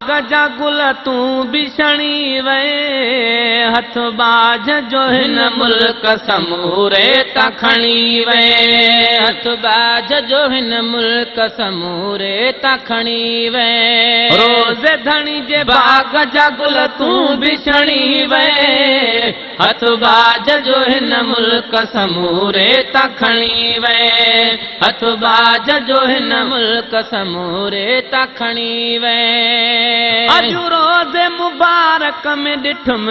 बाग जा गुल तूं बिछणी वे, हथ बाज जो हिन मुल्क समूरे ता खणी वे, हथ बाज जो हिन मुल्क समूरे ता खणी वे। रोज़ धणी जे बाग जा गुल तूं बिछणी वे, हथ बाज जो हिन मुल्क समूरे ता खणी वे, हथ बाज जो हिन मुल्क समूरे ता खणी वे। अजु रोज़ मुबारक में ॾिठुम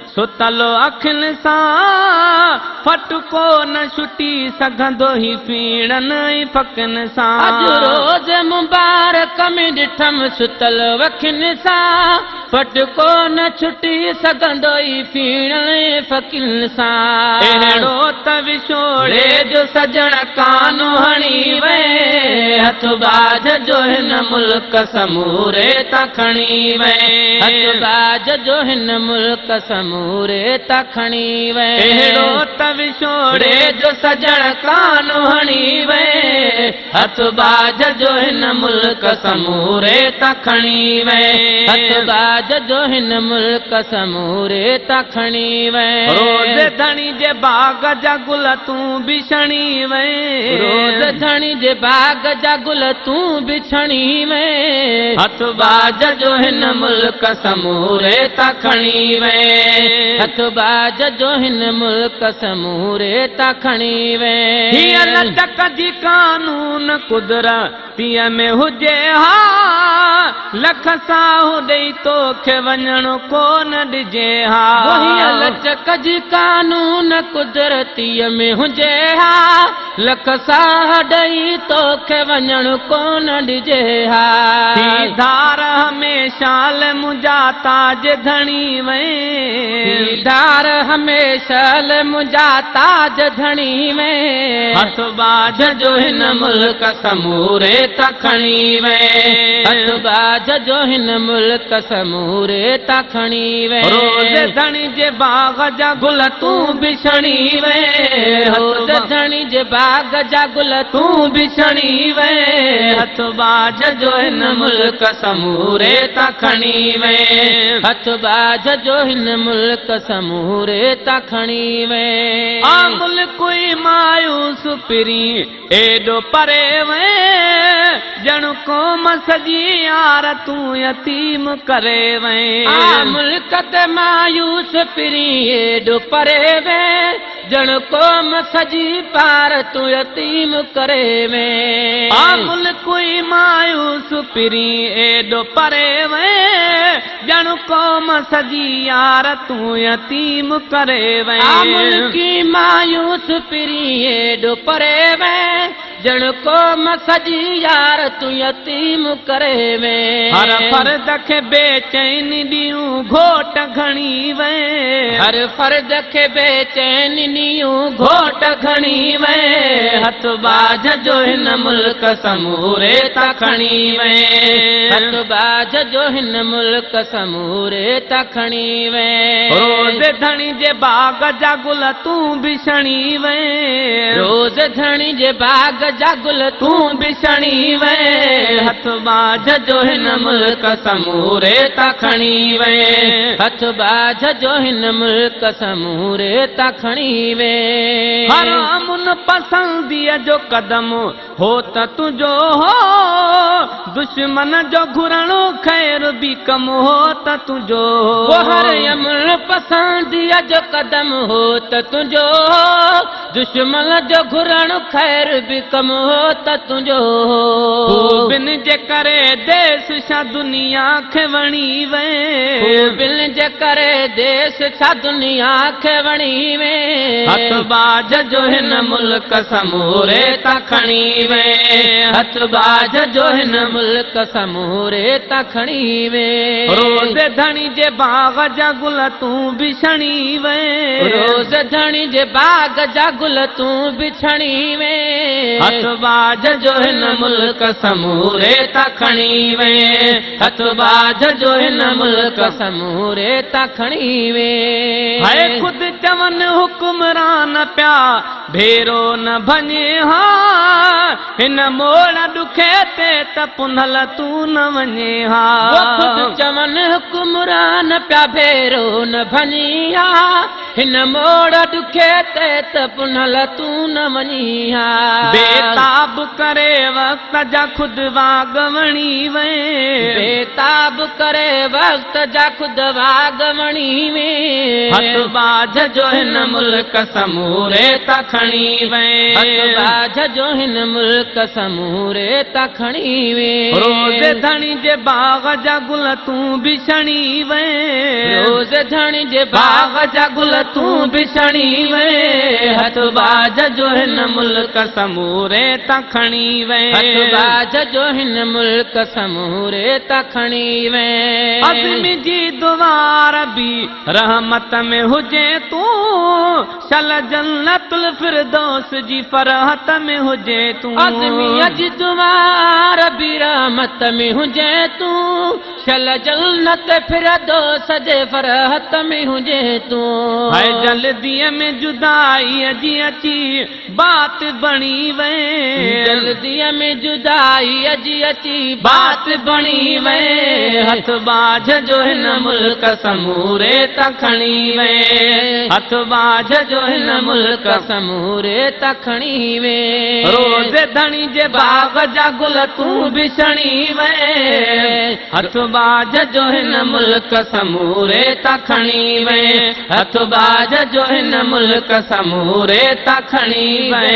सुतलो अखियुनि सां, फटको न छुटी सघंदो ही पीड़न ऐं फकियुनि सां। अजु रोज़ मुबारक में ॾिठम सुतलो अखियुनि सां, फटको न छुटी सघंदो ही पीड़न ऐं फकियुनि सां। अहिड़ो त विछोड़े जो सजण कानो हणी वे, हथ बाज जो हिन मुल्क समूरे ता खणी वे, हथ बाज जो हिन मुल्क समूरे ता खणी वे। अहिड़ो त विछोड़े जो सजण कानो हणी वे, हथ बाज जो हिन मुल्क समूरे ता खणी वे, हथ बाज जो हिन मुल्क समूरे ता खणी वे। रोज़ धणी जे बाग जा गुल तूं बिछणी वे, रोज़ धणी जे बाग जा गुल तूं बिछणी वे, हथ बाज जो हिन मुल्क समूरे ता खणी वे, हथ बाज जो हिन मुल्क समूरे ता खणी वे। हीअ लचक जी कानून कुदरतीअ में हुजे हा, लख साहु ॾेई तोखे वञणो कोन ॾिजे हा। हीअ लचक जी कानून कुदरतीअ में हुजे हा, लख साह ॾेई तोखे वञणो कोन ॾिजे हा। धार हमेशा मुंहिंजा ताज धणी वे, धार हमेशा मुंहिंजा ताज धणी वे, हथ बाज जो हिन मुल्क समूरे ता खणी वे, हथ बाज जो हिन मुल्क समूरे ता खणी वे। रोज़ धणी जे बाग जा गुल तूं बिछणी वे, रोज़ धणी जे बाग जा गुल तूं बिछणी वे, हथ बाज जो हिन मुल्क समूरे ता खणी वे, हथ बाज जो हिन मुल्क समूरे ता खणी वे। आ मुल्क कोई मायूस पिरी एॾो परे वे, ॼण क़ौम सॼी यार तूं यतीम करे वे। आ मुल्क ते मायूस पिरी एॾो परे वे, ॼण क़ौम सॼी पार तूं यतीम करे वे। आ मुल्क कोई मायूस पिरी एॾो परे वे, ॼण क़ौम सॼी यार तूं यतीम करे वे। आ मुल्की मायूस पिरी एॾो परे वे, ॼण क़ौम सॼी यार तूं यतीम करे वे। हर फर्द खे बेचैन ॾियूं घोट घणी वे, हर फर्द खे बेचैन ॾियूं घोट घणी वे, हथ बाज जो हिन मुल्क समूरे ता खणी वे, हथ बाज जो हिन मुल्क समूरे ता खणी वे। रोज़ धणी जे बाग जा गुल तूं बिछणी वे, रोज़ धणी जे बाग जा गुल तूं बिछणी वे, हथ बाज जो हिन मुल्क समूरे ता खणी वे, हथ बाज जो हिन मुल्क समूरे ता खणी वे। हरामुन पसंदीअ जो कदम हो त तुंहिंजो हो, दुश्मन जो घुरणो ख़ैर बि कम हो त तुंहिंजो हो। हरामुन पसंदीअ जो कदम हो त तुंहिंजो, दुश्मन जो घुरणो ख़ैर बि कम हो त तुंहिंजो। बिन जे करे देश छा दुनिया खे वणी वे, बिन जे करे देश छा दुनिया खे वणी वे, हथ बाज जो हिन मुल्क समूरे ता खणी वे, हथ बाज जो हिन मुल्क समूरे ता खणी वे। रोज़ धणी जे बाग जा गुल तूं बिछणी वे, रोज़ धणी जे बाग जा गुल तूं बिछणी वे, हथ बाज जो हिन मुल्क समूरे ता खणी वे, हथ बाज जो हिन मुल्क समूरे ता खणी वे। है खुद चवन हुक्मरान प्या भेरो न भञे हा, हिन मोड़ ॾुखे ते त पुनल तूं न वञे हा। खुद वन हुकुमरान प्या भेरो न भनिया हिन मोड़ दुखे ते त पुनल तू न वनिया बेताब करे वक्त जा खुद वागवणी वे बेताब करे वक्त जा खुद वागवणी वे हथ बाझ जो हिन मुल्क समूरे त खणी वे हथ बाझ जो हिन मुल्क समूरे त खणी वे रोज़ धणी जे बाग जा गुल तू भी छणी वे रोज़ धणी जे बाग जा गुल तू भी छणी वे हथ बाझ जो हिन मुल्क समूरे त खणी वे हथ बाझ जो हिन मुल्क समूरे त खणी वे अज़मी जी दुआर भी रहमत में हुजे तू शल जन्नतुल फिरदौस जी फरहत में हुजे तू अज़मी जी दुआर भी रहमत में हुजे तू शल जन्नत फिरदौस जे फरहत में हुजे तू है जल्दी में जुदाई अजी अची बात बनी वे जल्दी में जुदाई अजी अची बात बनी वे हथ बाझ जो हिन मुल्क समूरे त खणी वे हथ बाझ जो हिन मुल्क समूरे त खणी वे रोज़ धणी जे बाग जा गुल तू भी छणी वे हथ बाझ जो हिन मुल्क समूरे त खणी वे हथ बाझ जो हिन मुल्क समूरे त खणी वे